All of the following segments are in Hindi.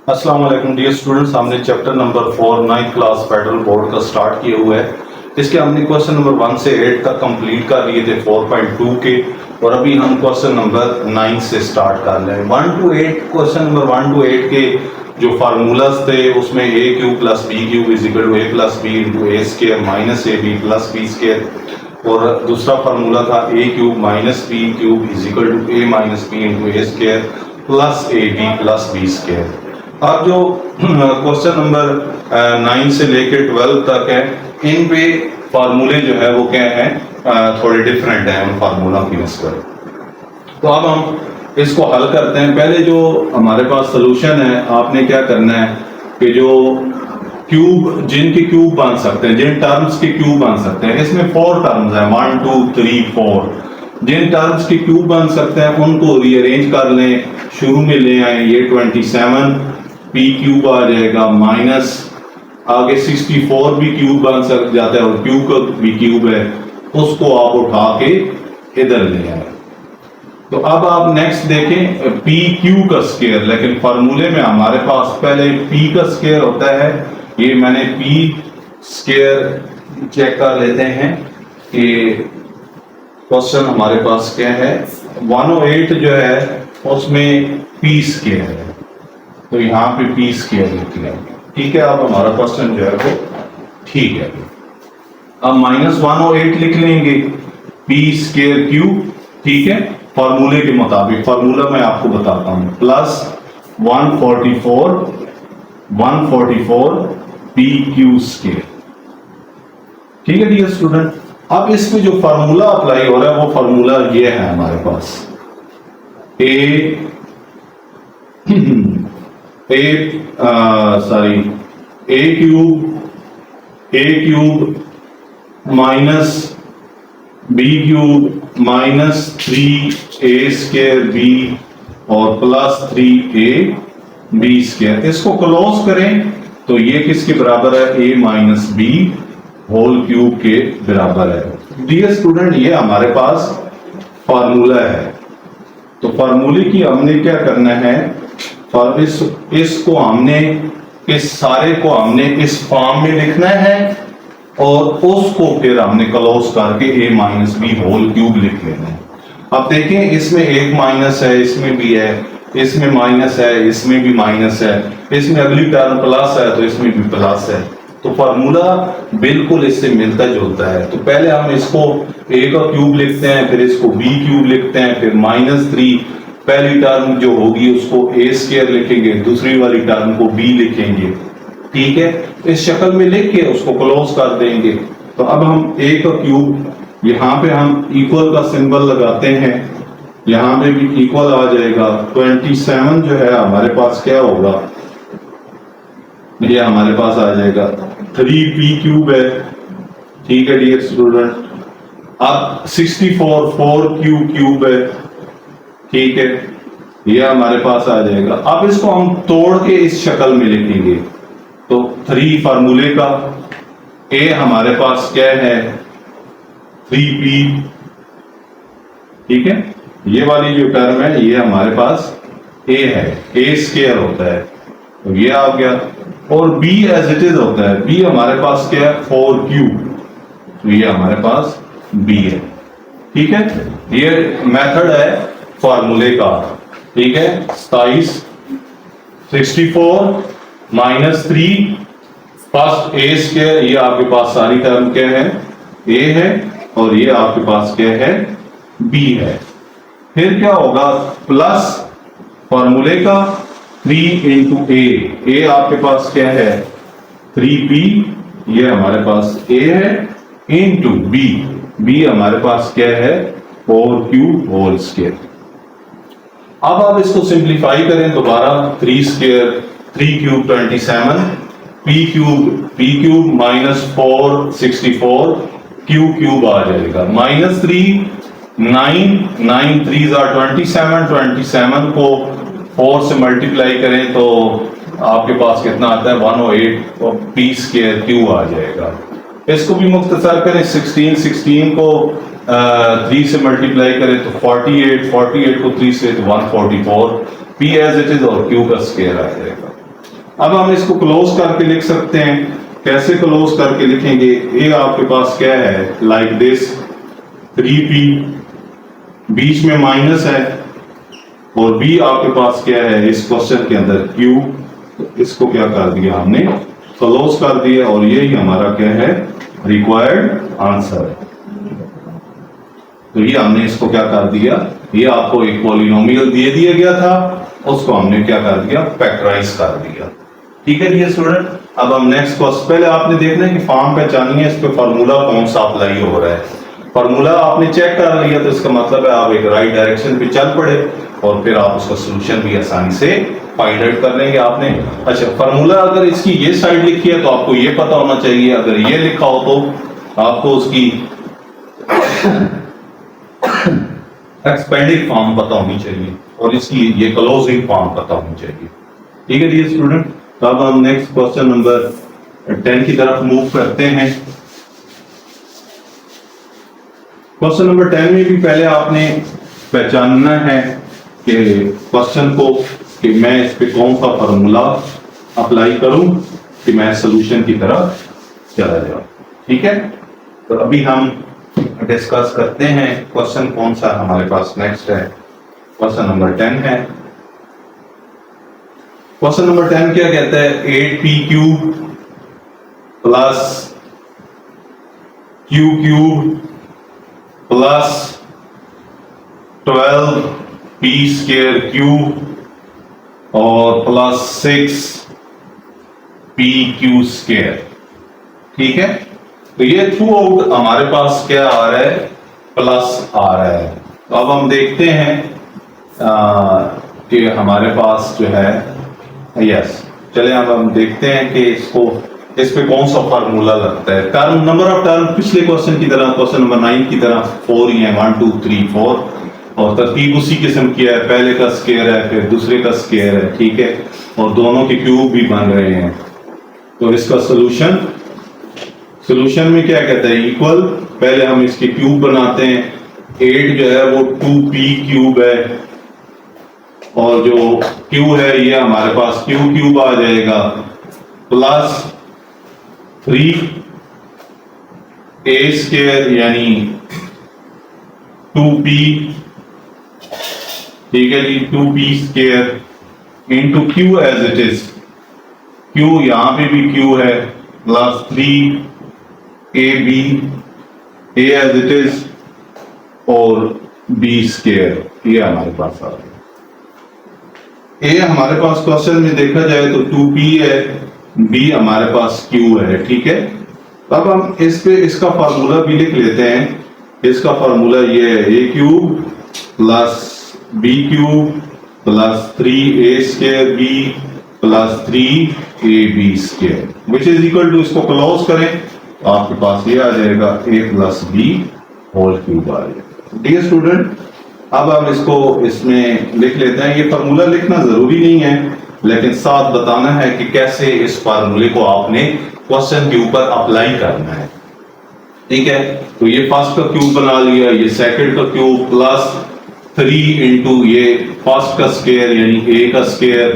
अस्सलाम वालेकुम डियर स्टूडेंट्स, हमने chapter number 4 9th class federal board का स्टार्ट किया हुआ है। इसके हमने क्वेश्चन नंबर 1 से 8 तक कंप्लीट कर लिए थे 4.2 के, और अभी हम क्वेश्चन नंबर 9 से स्टार्ट कर रहे हैं। 1 to 8 क्वेश्चन नंबर 1 to 8 के जो फार्मूलाज थे उसमें a cube plus B cube is equal to a plus B into A square minus A B plus B square, और दूसरा फार्मूला था a cube minus B cube is equal to a minus B into A square plus A B plus B square. अब जो क्वेश्चन नंबर 9 से लेकर 12 तक है, इन पे फार्मूले जो है वो क्या है, थोड़े डिफरेंट हैं उन फार्मूला की नस्बत। तो अब हम इसको हल करते हैं। पहले जो हमारे पास सोल्यूशन है, आपने क्या करना है कि जो क्यूब जिनके क्यूब बन सकते हैं, जिन टर्म्स के क्यूब बन सकते हैं, इसमें 4 टर्म्स हैं 1 2 3 4। जिन टर्म्स के क्यूब बन सकते हैं उनको रीअरेंज कर लें। शुरू में ले आए ये 27 पी क्यूब आ जाएगा, माइनस आगे 64 भी क्यूब बन सक जाता है और क्यूब का भी क्यूब है, उसको आप उठा के इधर ले आए। तो अब आप नेक्स्ट देखें पी क्यू का स्क्वायर, लेकिन फार्मूले में हमारे पास पहले पी का स्क्वायर होता है। ये मैंने पी स्क्वायर चेक कर लेते हैं कि क्वेश्चन हमारे पास क्या है। 108 जो है उसमें पी स्क्वायर है, तो यहाँ पे पी स्क्वायर लिख लें। ठीक है, अब हमारा क्वेश्चन जो है वो ठीक है। अब -108 लिख लेंगे, पी स्क्वायर क्यूब, ठीक है, फॉर्मूले के मुताबिक। फॉर्मूला मैं आपको बताता हूं, प्लस 144 पी क्यू स्क्वायर। ठीक है डियर स्टूडेंट, अब इसमें जो फॉर्मूला अप्लाई हो रहा है वो फॉर्मूला ये है हमारे पास, A cube minus B cube minus 3a square B और प्लस 3a बी स्क्वायर। इसको क्लोज करें तो ये किसके बराबर है, a minus B whole cube के बराबर है। डियर स्टूडेंट, ये हमारे पास फार्मूला है। तो फार्मूले की हमने क्या करना है, इसको हमने इस सारे को हमने इस फॉर्म में लिखना है और उसको फिर हमने क्लोज करके a minus B whole cube लिख लेना है। अब देखें, इसमें एक माइनस है, इसमें भी है, इसमें माइनस है, इसमें भी माइनस है, इसमें अगली टर्म प्लस है तो इसमें भी प्लस है। तो फार्मूला बिल्कुल इससे मिलता जुलता है। तो पहले हम इसको a का क्यूब लिखते हैं, फिर इसको b क्यूब लिखते हैं, फिर -3 पहली टर्म जो होगी उसको a स्क्वायर लिखेंगे, दूसरी वाली टर्म को b लिखेंगे। ठीक है, इस शक्ल में लिख के उसको क्लोज कर देंगे। तो अब हम a का क्यूब, यहाँ पे हम इक्वल का सिंबल लगाते हैं, यहाँ पे भी इक्वल आ जाएगा। 27 जो है हमारे पास क्या होगा, ये हमारे पास आ जाएगा 3p क्यूब है। ठीक है डियर स्टूडेंट, अब 64 4q क्यूब है। ठीक है, ये हमारे पास आ जाएगा। अब इसको हम तोड़ के इस शक्ल में लिखेंगे। तो 3 फार्मूले का, a हमारे पास क्या है 3p, ठीक है, ये वाली जो टर्म है ये हमारे पास a है, a स्क्वायर होता है, तो ये आ गया। और b एज इट इज होता है, b हमारे पास क्या है 4q, तो ये हमारे पास b है। ठीक है, ये मेथड है फार्मूले का। ठीक है, 27 64 -3 फर्स्ट a स्क्वायर, ये आपके पास सारी टर्म क्या है a है, और ये आपके पास क्या है b है। फिर क्या होगा, प्लस फार्मूले का 3 इंटू a आपके पास क्या है 3p, ये हमारे पास a है, इंटू b हमारे पास क्या है 4q होल स्क्वायर। अब आप इसको सिंप्लीफाई करें दोबारा, 3 square 3 cube 27 p cube minus 4 64 q cube आ जाएगा, -3 9 3 27 को 4 से मल्टीप्लाई करें तो आपके पास कितना आता है 108 और p स्क्वायर q आ जाएगा। इसको भी मुख्तसर करें, 16 को 3 से मल्टीप्लाई करें तो 48 को 3 से तो 144 p एज इट इज और q का स्क्वायर आ जाएगा। अब हम इसको क्लोज करके लिख सकते हैं। कैसे क्लोज करके लिखेंगे? ये आपके पास क्या है, लाइक दिस 3p, बीच में माइनस है, और b आपके पास क्या है इस क्वेश्चन के अंदर q। तो इसको क्या कर दिया हमने, क्लोज कर दिया, और यही हमारा क्या है, रिक्वायर्ड आंसर है। तो ये हमने इसको क्या कर दिया, ये आपको एक पॉलिनोमियल दे दिया गया था, उसको हमने क्या कर दिया, फैक्टराइज कर दिया। ठीक है जी स्टूडेंट। अब हम नेक्स्ट क्वेश्चन, पहले आपने देखना है कि फॉर्म पहचानिए, इस पे फार्मूला कौन सा अप्लाई हो रहा है। फार्मूला आपने चेक कर लिया तो इसका मतलब है आप एक राइट डायरेक्शन पे चल पड़े, और फिर आप उसका सोल्यूशन भी आसानी से फाइंड आउट कर लेंगे आपने। अच्छा, फार्मूला अगर इसकी ये साइड लिखी है तो आपको ये पता होना चाहिए, अगर ये लिखा हो तो आपको उसकी एक्सपेंडिंग फॉर्म पता होनी चाहिए, और इसकी ये क्लोजिंग फॉर्म पता होनी चाहिए। ठीक है जी स्टूडेंट। तो अब हम नेक्स्ट क्वेश्चन नंबर 10 की तरफ मूव करते हैं। क्वेश्चन नंबर 10 में भी पहले आपने पहचानना है कि क्वेश्चन को, कि मैं इस पे कौन सा फार्मूला अप्लाई करूं कि मैं सॉल्यूशन की तरफ चला जाऊं। ठीक है, तो अभी हम डिस्कस करते हैं क्वेश्चन कौन सा हमारे पास नेक्स्ट है। क्वेश्चन नंबर 10 है। क्वेश्चन नंबर 10 क्या कहता है, 8p cube plus q cube plus 12p square cube और प्लस 6p क्यू स्क्वायर। ठीक है, तो ये थ्रू आउट हमारे पास क्या आ रहा है, प्लस आ रहा है। तो अब हम देखते हैं कि हमारे पास जो है, यस, चले अब हम देखते हैं कि इसको, इस पे कौन सा फार्मूला लगता है। टर्म, नंबर ऑफ टर्म पिछले क्वेश्चन की तरह, क्वेश्चन नंबर 9 की तरह 4 ही है, 1 2 3 4, और तरतीब उसी किस्म की है, पहले का स्क्वायर है फिर दूसरे का स्क्वायर है। ठीक है, और दोनों के क्यूब भी बन रहे हैं। तो इसका सॉल्यूशन में क्या कहता है, इक्वल, पहले हम इसके क्यूब बनाते हैं। 8 जो है वो 2p क्यूब है, और जो q है ये हमारे पास q क्यूब आ जाएगा, प्लस 3a स्क्वायर यानी 2p, ठीक है जी, 2p square into q as it is, q यहां पे भी q है, plus 3ab a as it is, और b स्क्वायर ये हमारे पास आ रहा है। a हमारे पास क्वेश्चन में देखा जाए तो 2p है, b हमारे पास q है। ठीक है, अब हम इस पे इसका फार्मूला भी लिख लेते हैं। इसका फार्मूला ये है, a cube plus b cube plus 3a square b plus 3ab square, which is equal to, इसको क्लोज करें तो आपके पास ये आ जाएगा a plus b whole cube आ जाएगा। ठीक है स्टूडेंट, अब हम इसको इसमें लिख लेते हैं। ये फार्मूला लिखना जरूरी नहीं है, लेकिन साथ बताना है कि कैसे इस फार्मूले को आपने क्वेश्चन के ऊपर अप्लाई करना है। ठीक है, तो ये फर्स्ट का क्यूब बना लिया, ये सेकंड का क्यूब, प्लस 3 इंटू ये फर्स्ट का स्क्वायर यानी a का square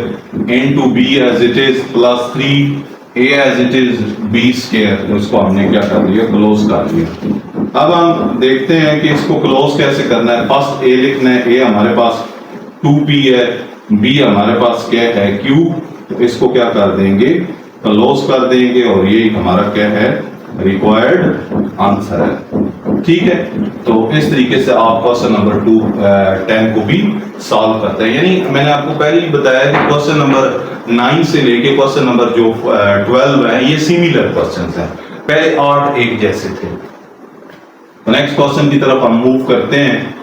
into b as it is, plus 3a as it is b square. इसको हमने क्या कर दिया, क्लोज कर दिया। अब हम देखते हैं कि इसको क्लोज कैसे करना है। फर्स्ट a लिखना है, a हमारे पास 2p है, b हमारे पास क्या है, q, तो इसको क्या कर देंगे, क्लोज कर देंगे, और ये हमारा क्या है, रिक्वायर्ड आंसर है। ठीक है, तो इस तरीके से आप क्वेश्चन नंबर 10 को भी सॉल्व करते हैं। यानी मैंने आपको पहले ही बताया कि क्वेश्चन नंबर 9 से लेके क्वेश्चन नंबर जो 12 है ये सिमिलर क्वेश्चंस हैं, पहले 8 एक जैसे थे। नेक्स्ट क्वेश्चन की तरफ हम मूव करते हैं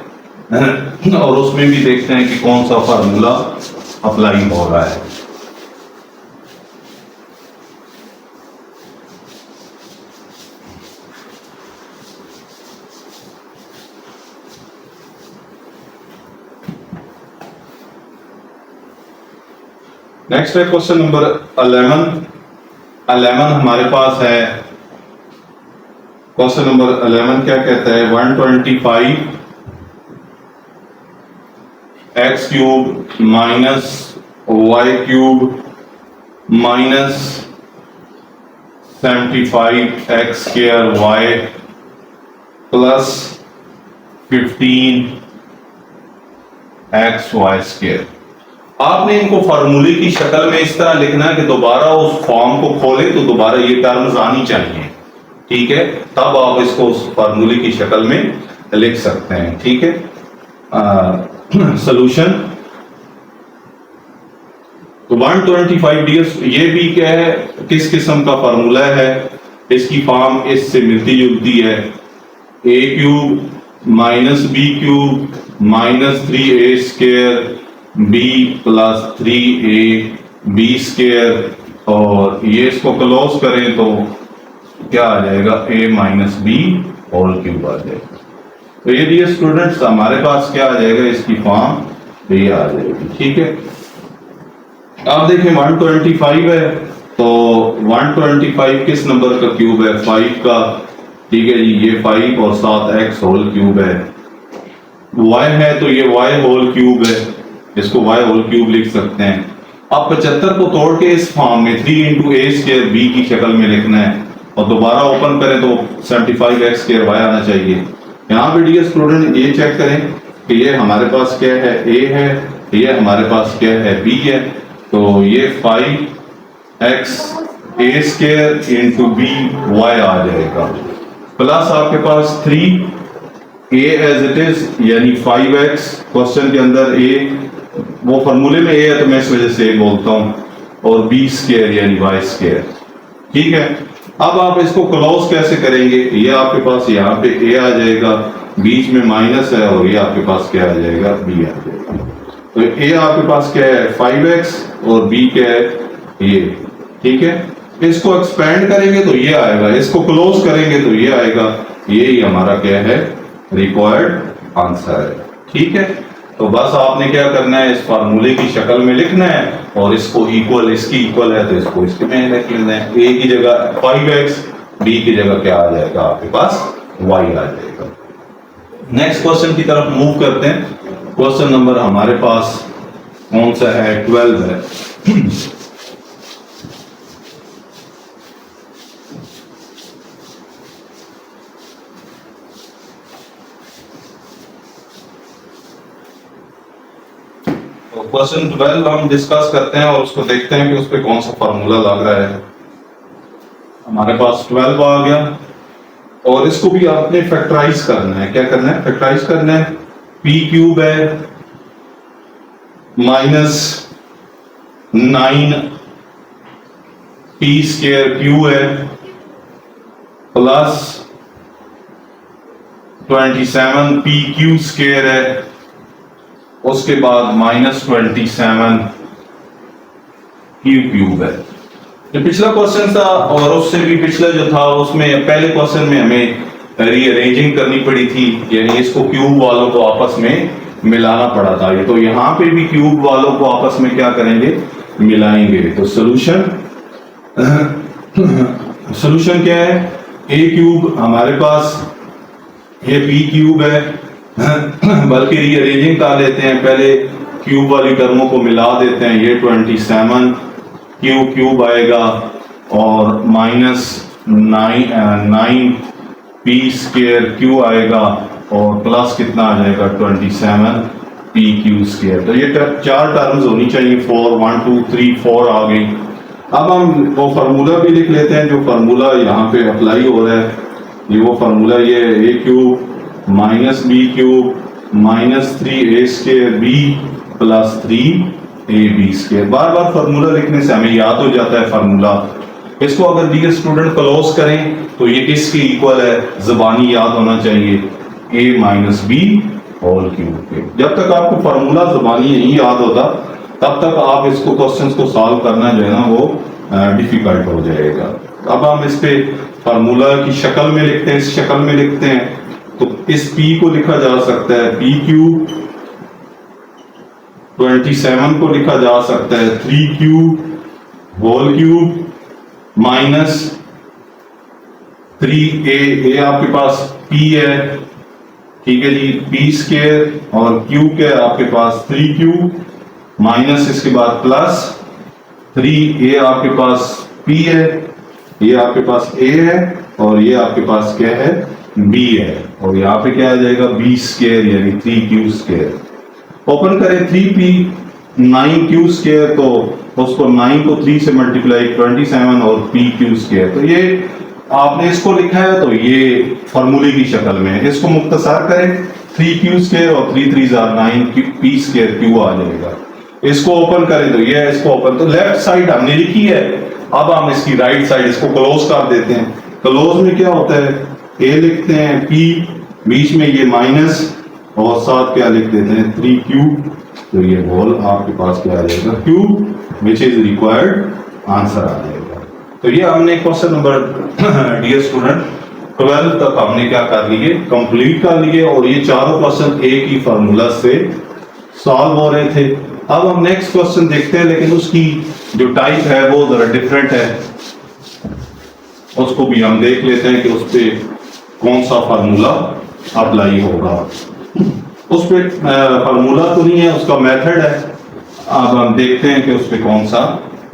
और उसमें भी देखते हैं कि कौन सा फार्मूला अप्लाई हो रहा है। नेक्स्ट है क्वेश्चन नंबर 11 हमारे पास है। क्वेश्चन नंबर 11 क्या कहता है, 125 x cube minus y cube minus 75x square Y plus 15x Y square. आपने इनको फार्मूले की शक्ल में इस तरह लिखना है कि दोबारा उस फॉर्म को खोले तो दोबारा ये टर्म्स आनी चाहिए, ठीक है, तब आप इसको उस फार्मूले की शक्ल में लिख सकते हैं, ठीक है। सॉल्यूशन तो 125 ds, ये भी क्या है, किस किस्म का फार्मूला है, इसकी फॉर्म इससे मिलती जुलती है, a cube minus B cube minus 3a square b plus 3a b square, और ये इसको क्लोज करें तो क्या आ जाएगा, a minus B whole cube आ जाएगा। तो ये डियर स्टूडेंट्स हमारे पास क्या आ जाएगा, इसकी फॉर्म ये आ जाएगी, ठीक है। आप देखें 125 है तो 125 किस नंबर का क्यूब है, 5 का, ठीक है जी, ये 5 और साथ x होल क्यूब है। y है तो ये y होल क्यूब है, इसको y होल क्यूब लिख सकते हैं। अब 75 को तोड़ के इस फॉर्म में 3 इंटू ए स्क्वायर बी की शक्ल में लिखना है और दोबारा ओपन करें तो 75x स्क्वायर y आना चाहिए। यहाँ पे डियर स्टूडेंट ये चेक करें कि ये हमारे पास क्या है, a है, ये हमारे पास क्या है, b है, तो ये 5x a square into b y आ जाएगा, प्लस आपके पास 3 a एज इट इज यानी 5x, क्वेश्चन के अंदर a वो फार्मूले में a है तो मैं इस वजह से बोलता हूं, और b स्क्वायर यानी y स्क्वायर, ठीक है। अब आप इसको क्लोज कैसे करेंगे, ये आपके पास यहाँ पे a आ जाएगा, बीच में माइनस है, और ये आपके पास क्या आ जाएगा, b आ जाएगा। तो a आपके पास क्या है 5x और b क्या है ये, ठीक है। इसको एक्सपेंड करेंगे तो ये आएगा, इसको क्लोज करेंगे तो ये आएगा, यही हमारा क्या है, रिक्वायर्ड आंसर है, ठीक है। तो बस आपने क्या करना है, इस फार्मूले की शक्ल में लिखना है और इसको इक्वल, इसकी इक्वल है तो इसको इसके में लिख लेना है, a की जगह 5x, b की जगह क्या आ जाएगा, आपके पास y आ जाएगा। नेक्स्ट क्वेश्चन की तरफ मूव करते हैं। क्वेश्चन नंबर हमारे पास कौन सा है, 12 है। क्वेश्चन 12 हम डिस्कस करते हैं और उसको देखते हैं कि उस पर कौन सा फार्मूला लग रहा है। हमारे पास 12 आ गया और इसको भी आपने फैक्टराइज करना है। क्या करना है? फैक्टराइज करना है। p क्यूब है माइनस 9 p स्क्वायर क्यू है प्लस 27 p क्यू स्क्वायर है, उसके बाद माइनस 27 क्यू क्यूब है। जो पिछला क्वेश्चन था और उससे भी पिछला जो था उसमें पहले क्वेश्चन में हमें रीअरेंजिंग करनी पड़ी थी, यानी इसको क्यूब वालों को आपस में मिलाना पड़ा था। ये तो यहाँ पे भी क्यूब वालों को आपस में क्या करेंगे? मिलाएंगे। तो सॉल्यूशन सॉल्यूशन क्या है? a क्यूब हमारे पास ये b क्यूब है, बल्कि रीअरेंजिंग कर लेते हैं, पहले क्यूब वाली टर्मों को मिला देते हैं। ये 27 क्यू क्यूब आएगा और माइनस 9 पी स्क्वायर क्यू आएगा और प्लस कितना आ जाएगा 27 पी क्यू स्क्वायर। तो ये चार टर्म्स होनी चाहिए, 4 1 2 3 4 आ गई। अब हम वो फार्मूला भी लिख लेते हैं जो फार्मूला यहाँ पे अप्लाई हो रहा है। ये वो फार्मूला ये A cube minus B cube minus 3 A square B plus 3 A B square. बार बार फार्मूला लिखने से हमें याद हो जाता है फार्मूला। इसको अगर डियर स्टूडेंट क्लोज करें तो ये किसके इक्वल है? ज़बानी याद होना चाहिए, a minus B whole cube के। जब तक आपको फार्मूला ज़बानी नहीं याद होता तब तक आप इसको क्वेश्चंस को सॉल्व करना जो है ना वो डिफिकल्ट हो जाएगा। अब हम इस पे फार्मूला की शक्ल में लिखते हैं, इस शक्ल में लिखते हैं। तो इस p को लिखा जा सकता है p क्यूब, 27 को लिखा जा सकता है 3 cube whole cube minus 3a आपके पास p है, ठीक है जी, p स्क्वायर और q के आपके पास 3 क्यूब माइनस इसके बाद प्लस 3, ये आपके पास P है, ये आपके पास A है और ये आपके पास क्या है B है, और यहाँ पे क्या आ जाएगा B स्क्वायर यानी 3Q स्क्वायर। ओपन करें 3P 9Q स्क्वायर, तो उसको 9 को 3 से मल्टीप्लाई 27 और PQ स्क्वायर। तो ये आपने इसको लिखा है तो ये फार्मूले की शक्ल में है। इसको मुख्तसर करें 3Q स्क्वायर और 3 3 9 P स्क्वायर Q आ जाएगा। इसको ओपन करें तो ये है, इसको ओपन, तो लेफ्ट साइड हमने लिखी है, अब हम इसकी राइट साइड इसको क्लोज कर देते हैं। क्लोज में क्या होता है, A लिखते हैं, P बीच में ये माइनस और साथ क्या लिख देते हैं 3Q, तो ये होल आपके पास क्या आ जाएगा Q which is required answer आ जाएगा। तो ये हमने क्वेश्चन नंबर डियर स्टूडेंट 12 तक हमने क्या कर लिए, कंप्लीट कर लिए, और ये चारों क्वेश्चन एक ही फार्मूला से सॉल्व हो रहे थे। अब हम नेक्स्ट क्वेश्चन देखते हैं, लेकिन उसकी जो टाइप है वो जरा डिफरेंट है, उसको भी हम देख लेते हैं कि उस पे कौन सा फार्मूला अप्लाई होगा। उस पे फार्मूला तो नहीं है, उसका मेथड है। अब हम देखते हैं कि उस पे कौन सा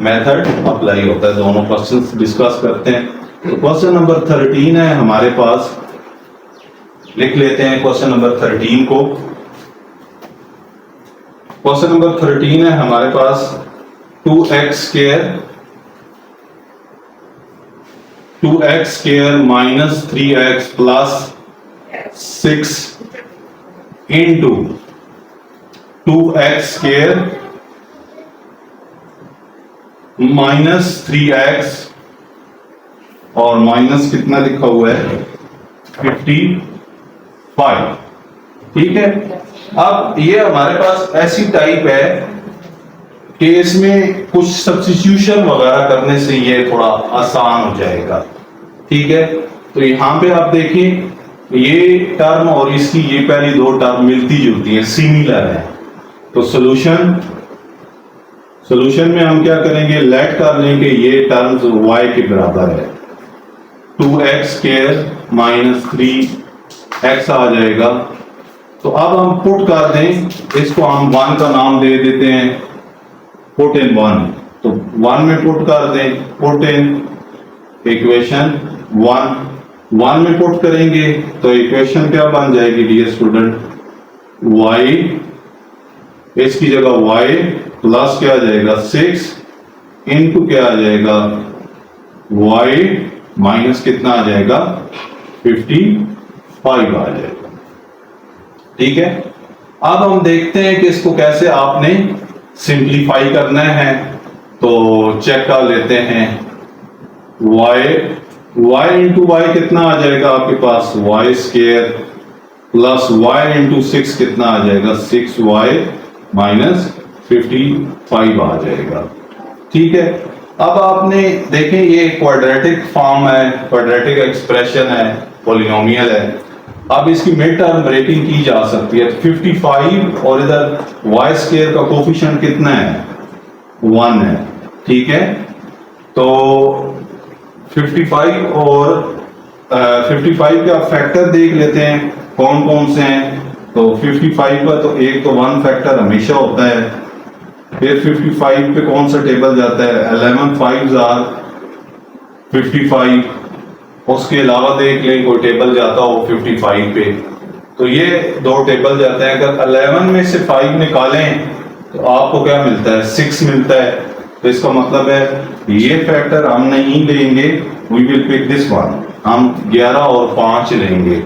मेथड अप्लाई होता है। दोनों क्वेश्चंस डिस्कस करते हैं। तो क्वेश्चन नंबर 13 है हमारे पास, लिख लेते हैं क्वेश्चन नंबर 13 को। क्वेश्चन नंबर 13 है हमारे पास 2x square minus 3x plus 6 into 2x square minus 3x और माइनस कितना लिखा हुआ है 55। ठीक है, अब ये हमारे पास ऐसी टाइप है कि इसमें कुछ सब्स्टिट्यूशन वगैरह करने से ये थोड़ा आसान हो जाएगा। ठीक है, तो यहां पे आप देखें ये टर्म और इसकी ये पहली दो टर्म मिलती जुलती है, सिमिलर है। तो सॉल्यूशन में हम क्या करेंगे, लेट कर लेंगे ये टर्म्स y के बराबर है, 2x स्क्वायर माइनस 3x आ जाएगा। तो अब हम पुट कर दें, इसको हम 1 का नाम दे देते हैं, पुट इन 1। तो 1 में पुट कर दें, पुट इन इक्वेशन 1 में पुट करेंगे तो इक्वेशन क्या बन जाएगी डियर स्टूडेंट, y, इसकी जगह y प्लस क्या आ जाएगा 6 इंटू क्या आ जाएगा y माइनस कितना आ जाएगा 55 आ जाएगा। ठीक है, अब हम देखते हैं कि इसको कैसे आपने सिंप्लीफाई करना है। तो चेक कर लेते हैं, y इंटू वाई कितना आ जाएगा आपके पास y square plus y into 6 कितना आ जाएगा 6y माइनस 55 आ जाएगा। ठीक है, अब आपने देखें ये क्वाड्रेटिक फॉर्म है, क्वाड्रेटिक एक्सप्रेशन है, पॉलिनोमियल है। अब इसकी मिड टर्म ब्रेकिंग की जा सकती है। 55 और इधर y स्क्वायर का कोफिशिएंट कितना है 1 है। ठीक है, तो 55 और 55 का फैक्टर देख लेते हैं कौन कौन से हैं। तो 55 का तो एक तो 1 फैक्टर हमेशा होता है, फिर 55 पे कौन सा टेबल जाता है 11 5s are 55। उसके अलावा देख लें कोई टेबल जाता हो 55 पे, तो ये दो टेबल जाते हैं। अगर 11 में से 5 निकालें तो आपको क्या मिलता है 6 मिलता है। तो इसका मतलब है ये फैक्टर हम नहीं लेंगे, we will pick this one, हम 11 और 5 लेंगे।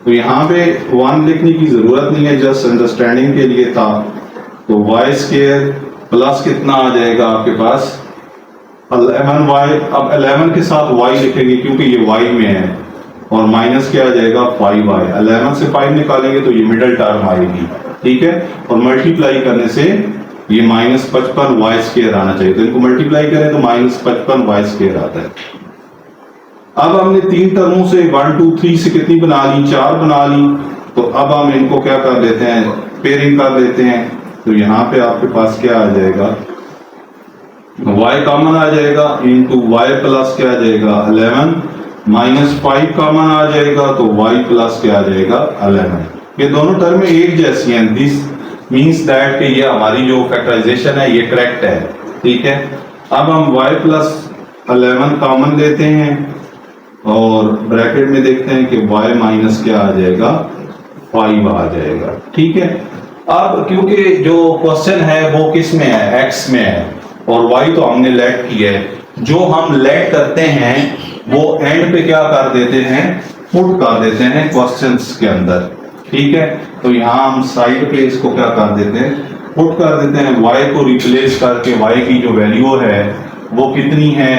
तो यहाँ पे 1 लिखने की जरूरत नहीं है, जस्ट अंडरस्टैंडिंग के लिए था। तो y स्क्वायर प्लस कितना आ जाएगा आपके पास 11y। अब 11 के साथ y लिखेंगे क्योंकि ये y में है, और माइनस क्या आ जाएगा 5y। 11 से 5 निकालेंगे तो ये मिडिल टर्म आएगी। ठीक है, और मल्टीप्लाई करने से ये माइनस 55 y स्क्वायर आना चाहिए। तो इनको मल्टीप्लाई करें तो माइनस 55 y स्क्वायर आता है। अब हमने 3 टर्मों से 1 2 3 से कितनी बना ली 4 बना ली। तो अब हम इनको क्या कर लेते हैं पेयरिंग कर लेते हैं। तो यहाँ पे आपके पास क्या आ जाएगा y कॉमन आ जाएगा इंटू y प्लस क्या आ जाएगा 11 माइनस 5 कॉमन आ जाएगा तो y प्लस क्या आ जाएगा 11। ये दोनों टर्म एक जैसी हैं। दिस मींस दैट कि ये हमारी जो फैक्टराइजेशन है ये करेक्ट है। ठीक है, अब हम y प्लस 11 कॉमन लेते हैं और ब्रैकेट में देखते हैं कि y माइनस क्या आ जाएगा, 5 आ जाएगा। ठीक है, अब क्योंकि जो क्वेश्चन है वो किस में है, x में है, और y तो हमने लेट किया है। जो हम लेट करते हैं वो एंड पे क्या कर देते हैं, पुट कर देते हैं क्वेश्चंस के अंदर। ठीक है, तो यहाँ हम साइड पे इसको क्या कर देते हैं, पुट कर देते हैं। y को रिप्लेस करके y की जो वैल्यू है वो कितनी है,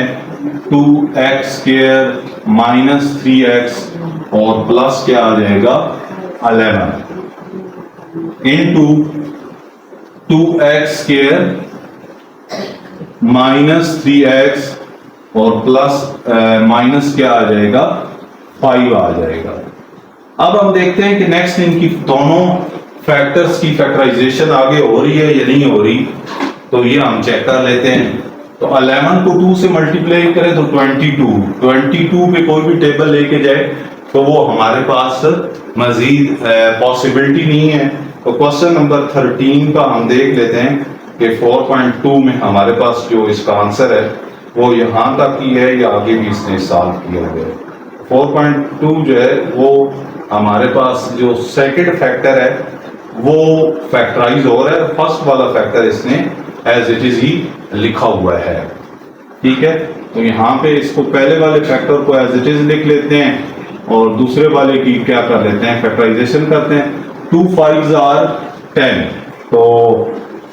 2x स्क्वायर माइनस 3x और प्लस क्या आ जाएगा 11 into 2x square minus 3x और प्लस माइनस क्या आ जाएगा 5 आ जाएगा। अब हम देखते हैं कि नेक्स्ट इनकी दोनों फैक्टर्स की फैक्टराइजेशन आगे हो रही है या नहीं हो रही, तो ये हम चेक कर लेते हैं। तो 11 को 2 से मल्टीप्लाई करें तो 22 पे कोई भी टेबल लेके जाए तो वो हमारे पास मजीद पॉसिबिलिटी नहीं है। तो क्वेश्चन नंबर 13 का हम देख लेते हैं कि 4.2 में हमारे पास जो इसका आंसर है वो यहाँ तक ही है या आगे भी इसने सॉल्व किया हुआ है। 4.2 जो है वो हमारे पास जो सेकंड फैक्टर है वो फैक्टराइज हो रहा है, फर्स्ट वाला फैक्टर इसने एज इट इज ही लिखा हुआ है। ठीक है, तो यहाँ पे इसको पहले वाले फैक्टर को एज इट इज लिख लेते हैं और दूसरे वाले की क्या कर लेते हैं, फैक्टराइजेशन करते हैं। 2 5s are 10, तो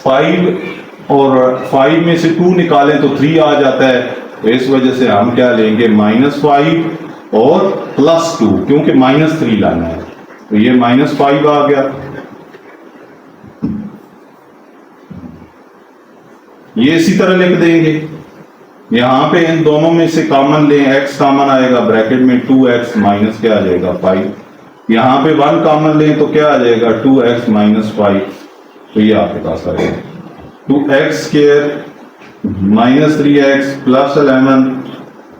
5 और 5 में से 2 निकालें तो 3 आ जाता है। तो इस वजह से हम क्या लेंगे, -5 और +2, क्योंकि -3 लाना है, तो ये -5 आ गया। ये इसी तरह लिख देंगे, यहां पे इन दोनों में से कॉमन लें, x कॉमन आएगा, ब्रैकेट में 2x माइनस क्या आ जाएगा 5, यहां पे 1 कॉमन लें तो क्या आ जाएगा 2x माइनस 5, तो ये आपके पास आएगा 2x square minus 3x plus 11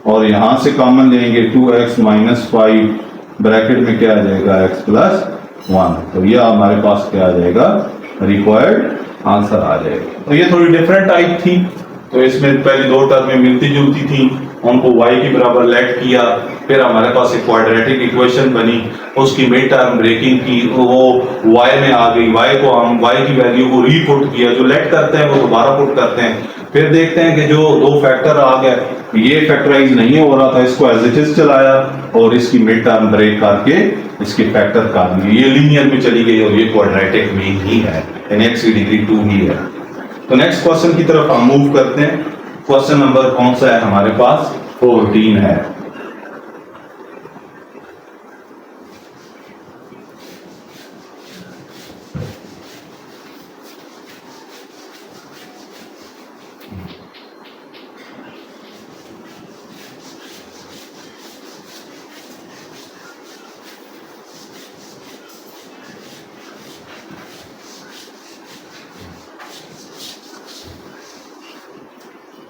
और यहां से कॉमन लेंगे 2x माइनस 5, ब्रैकेट में क्या आ जाएगा x प्लस 1, तो ये हमारे पास क्या आ जाएगा, रिक्वायर्ड आंसर आ जाएगा। तो ये थोड़ी डिफरेंट टाइप थी, तो इसमें पहले 2 टर्में मिलती जुलती थी, उनको y के बराबर लेट किया, फिर हमारे पास एक क्वाड्रेटिक इक्वेशन बनी, उसकी मिड टर्म ब्रेकिंग की, वो y में आ गई, y को हम y की वैल्यू को रीपुट किया, जो लेट करते हैं वो दोबारा पुट करते हैं, फिर देखते हैं कि जो 2 फैक्टर आ गए, ये फैक्टराइज नहीं हो रहा था, इसको एज इट इज चलाया और इसकी मिड टर्म ब्रेक करके इसके फैक्टर कर दिए, ये लीनियर में चली गई और ये क्वाड्रेटिक में ही है, x की डिग्री 2 ही है। तो नेक्स्ट क्वेश्चन की तरफ हम मूव करते हैं। क्वेश्चन नंबर कौन सा है हमारे पास, 14 है।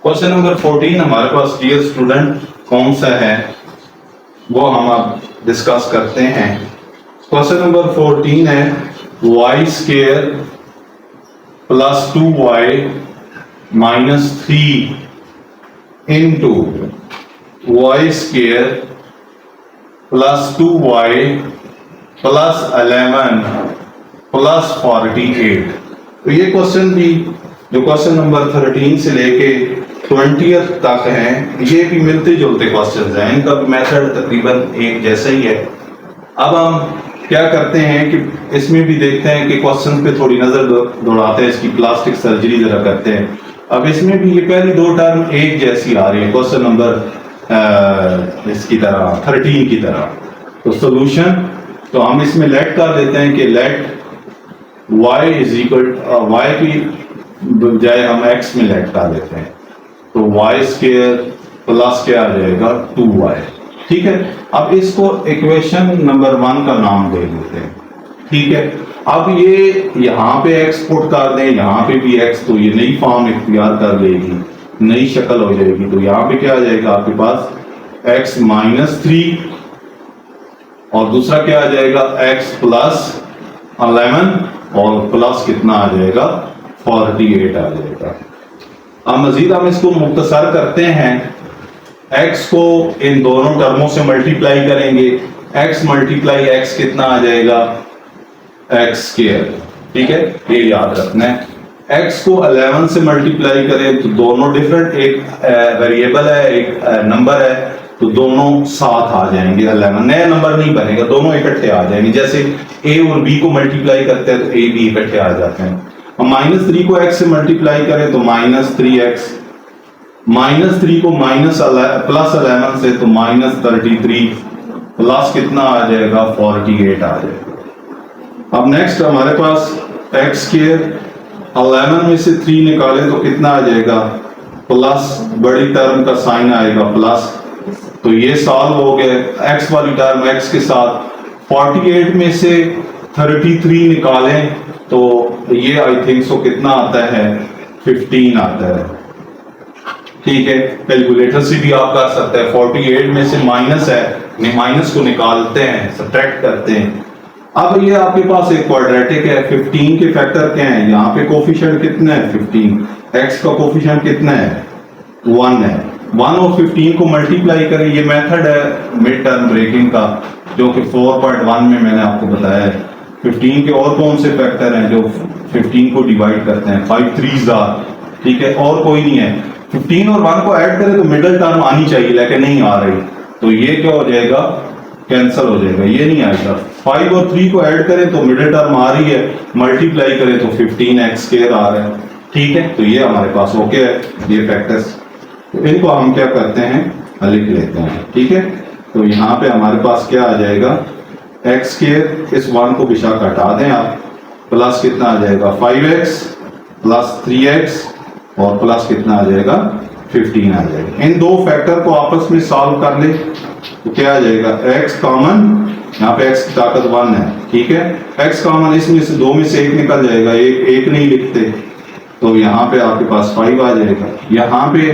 क्वेश्चन नंबर 14 हमारे पास डियर स्टूडेंट कौन सा है वो हम अब डिस्कस करते हैं। क्वेश्चन नंबर 14 है y square plus 2y minus 3 into y square plus 2y plus 11 plus 48। तो ये क्वेश्चन भी जो क्वेश्चन नंबर 13 से लेके 20th तक हैं, ये भी मिलते जुलते क्वेश्चंस हैं, इनका मेथड तकरीबन एक जैसा ही है। अब हम क्या करते हैं कि इसमें भी देखते हैं कि क्वेश्चन पे थोड़ी नजर दौड़ाते हैं, इसकी प्लास्टिक सर्जरी जरा करते हैं। अब इसमें भी ये पहली 2 टर्म एक जैसी आ रही है, क्वेश्चन नंबर इसकी तरह 13 की तरह। तो सोल्यूशन, तो हम इसमें लेट कर देते हैं कि let y is equal y की बजाय हम x में लेट कर देते हैं, तो y स्क्वायर प्लस क्या आ जाएगा 2y। ठीक है, अब इसको इक्वेशन नंबर 1 का नाम दे देते हैं। ठीक है, अब ये यहाँ पे x पुट कर दें, यहाँ पे भी x, तो ये नई फॉर्म इख्तियार कर लेगी, नई शक्ल हो जाएगी। तो यहाँ पे क्या आ जाएगा आपके पास x माइनस 3 और दूसरा क्या आ जाएगा x प्लस 11 और प्लस कितना आ जाएगा 48 आ जाएगा। अब मजीद हम इसको मुख्तसर करते हैं, x को इन दोनों टर्मों से मल्टीप्लाई करेंगे, x मल्टीप्लाई x कितना आ जाएगा, x स्क्वायर, ठीक है, ये याद रखना है। x को 11 से मल्टीप्लाई करें तो दोनों डिफरेंट, एक वेरिएबल है एक नंबर है, तो दोनों साथ आ जाएंगे, 11 नया नंबर नहीं बनेगा, दोनों इकट्ठे आ जाएंगे। जैसे a और b को मल्टीप्लाई करते हैं तो a b इकट्ठे आ जाते हैं। अब -3 को x से मल्टीप्लाई करें तो -3x, -3 को +11 से तो -33, प्लस कितना आ जाएगा, 48 आ जाएगा। अब नेक्स्ट हमारे पास x स्क्वायर, 11 में से 3 निकालें तो कितना आ जाएगा, प्लस, बड़ी टर्म का साइन आएगा प्लस, तो ये सॉल्व हो गए। x वाली टर्म x के साथ, 48 में से 33 निकालें तो ये आई थिंक सो कितना आता है, 15 आता है, ठीक है। कैलकुलेटर से भी आप कर सकते हैं, 48 में से माइनस है, माइनस को निकालते हैं, सब्ट्रैक्ट करते हैं। अब ये आपके पास एक क्वाड्रेटिक है, 15 के फैक्टर क्या है, यहाँ पे कोफिशिएंट कितना है, 15, x का कोफिशिएंट कितना है, 1 है। 1 और 15 को मल्टीप्लाई करें, ये मेथड है मिड टर्म ब्रेकिंग का, जो कि 4.1 में मैंने आपको बताया है। 15 के और कौन से फैक्टर हैं जो 15 को डिवाइड करते हैं, 5 3s आर, ठीक है, और कोई नहीं है। 15 और 1 को ऐड करें तो मिडिल टर्म आनी चाहिए, लेकिन नहीं आ रही, तो ये क्या हो जाएगा, कैंसिल हो जाएगा, ये नहीं आएगा। 5 और 3 को ऐड करें तो मिडिल टर्म आ रही है, मल्टीप्लाई करें तो 15x स्क्वायर आ रहा है, ठीक है। तो ये हमारे पास ओके है, ये फैक्टर्स, तो इनको हम क्या करते हैं, लिख लेते हैं, ठीक है। तो यहाँ पे हमारे पास क्या आ जाएगा, x स्क्वायर, इस 1 को बेशक हटा दें आप, प्लस कितना आ जाएगा, 5x प्लस 3x और प्लस कितना आ जाएगा, 15 आ जाएगा। इन दो फैक्टर को आपस में सॉल्व कर ले तो क्या आ जाएगा, x कॉमन, यहाँ पे x की ताकत 1 है, ठीक है, x कॉमन, इसमें से 2 में से 1 निकल जाएगा, एक नहीं लिखते, तो यहाँ पे आपके पास 5 आ जाएगा। यहाँ पे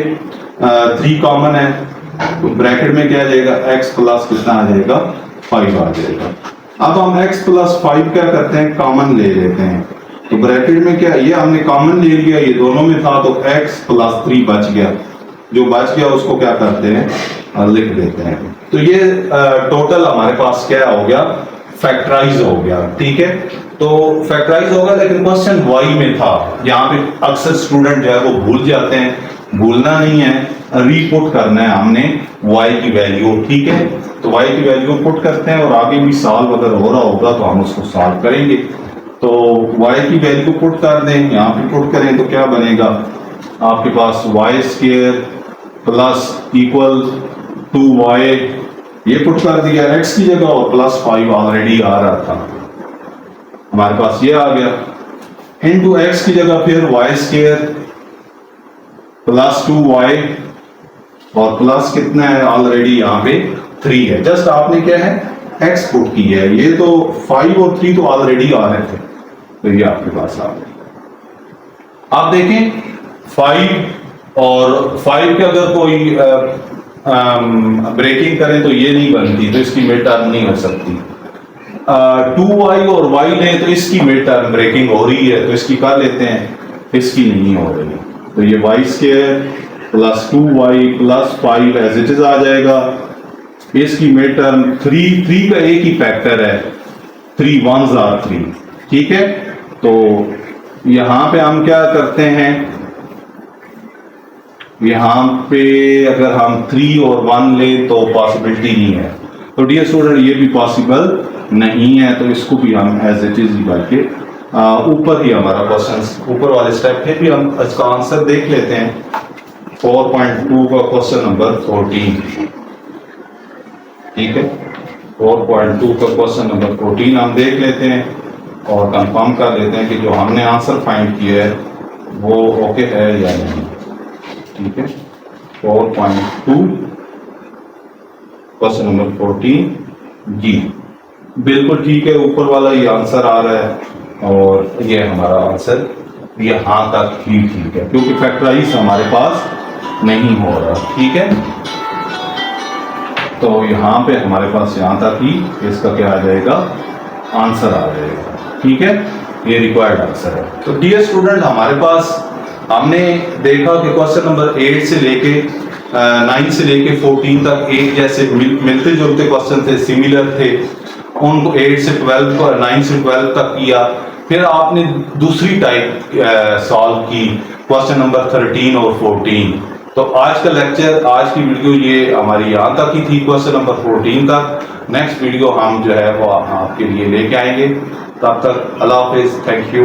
3 कॉमन है, तो ब्रैकेट में क्या आ जाएगा, x प्लस कितना आ जाएगा, 5 आ जाएगा। अब हम x प्लस 5 क्या करते हैं, कॉमन ले लेते हैं, तो ब्रैकेट में क्या, ये हमने कॉमन ले लिया, ये दोनों में था, तो x प्लस 3 बच गया, जो बच गया उसको क्या करते हैं, लिख देते हैं। तो ये टोटल हमारे पास क्या हो गया, फैक्टराइज हो गया, ठीक है। तो फैक्टराइज होगा, लेकिन क्वेश्चन y में था, यहाँ पे अक्सर स्टूडेंट जो है वो भूल जाते हैं, भूलना नहीं है, रीपुट करना है हमने y की वैल्यू, ठीक है। तो y की वैल्यू पुट करते हैं और आगे भी सॉल्व अगर हो रहा होगा तो हम उसको सॉल्व करेंगे। तो y की वैल्यू पुट कर दें, यहाँ पे पुट करें तो क्या बनेगा, आपके पास y square plus equal 2y, ये पुट कर दिया x की जगह, और प्लस 5 ऑलरेडी आ रहा था, हमारे पास ये आ गया, इनटू x की जगह फिर y स्क्वायर प्लस 2y और प्लस कितना है, ऑलरेडी यहाँ पे 3 है, जस्ट आपने क्या है, x पुट की है, ये तो 5 और 3 तो ऑलरेडी आ रहे थे, तो ये आपके पास आ गया। आप देखें 5 और 5 के अगर कोई ब्रेकिंग करें तो ये नहीं बनती, तो इसकी मिड टर्म नहीं हो सकती। 2y और y लें तो इसकी मिड टर्म ब्रेकिंग हो रही है, तो इसकी कर लेते हैं, इसकी नहीं हो रही, तो ये y square plus 2y plus 5 as it is आ जाएगा। इसकी मिड टर्म 3 का एक ही फैक्टर है, 3 1s आर 3, ठीक है। तो यहां पे हम क्या करते हैं, यहां पे अगर हम 3 और 1 ले तो पॉसिबिलिटी नहीं है, तो डियर स्टूडेंट ये भी पॉसिबल नहीं है, तो इसको भी हम एज इट इज करके ऊपर ही हमारा क्वेश्चन, ऊपर वाले स्टेप पे भी हम इसका आंसर देख लेते हैं। 4.2 का क्वेश्चन नंबर 14, ठीक है, 4.2 का क्वेश्चन नंबर 14 हम देख लेते हैं और कंफर्म कर लेते हैं कि जो हमने आंसर फाइंड किया है वो ओके है या नहीं, ठीक है। 4.2 क्वेश्चन नंबर 14 जी, बिल्कुल ठीक है, ऊपर वाला ये आंसर आ रहा है और ये हमारा आंसर यहाँ तक ही ठीक है, क्योंकि फैक्टराइज हमारे पास नहीं हो रहा, ठीक है। तो यहाँ पे हमारे पास यहाँ तक ही इसका क्या आ जाएगा, आंसर आ जाएगा, ठीक है, ये रिक्वायर्ड आंसर है। तो डियर स्टूडेंट हमारे पास हमने देखा कि क्वेश्चन नंबर 8 से लेके 9 से लेके 14 तक एक जैसे मिलते जुलते क्वेश्चन थे, सिमिलर थे। उनको 8 से 12 को 9 से 12 तक किया। फिर आपने दूसरी टाइप सॉल्व की, क्वेश्चन नंबर 13 और 14। तो आज का लेक्चर, आज की वीडियो ये हमारी यहाँ तक ही थी, क्वेश्चन नंबर 14 तक। नेक्स्ट वीडियो हम जो है वो आपके लिए लेके आएंगे। तब तक अल्लाह हाफिज, थैंक यू।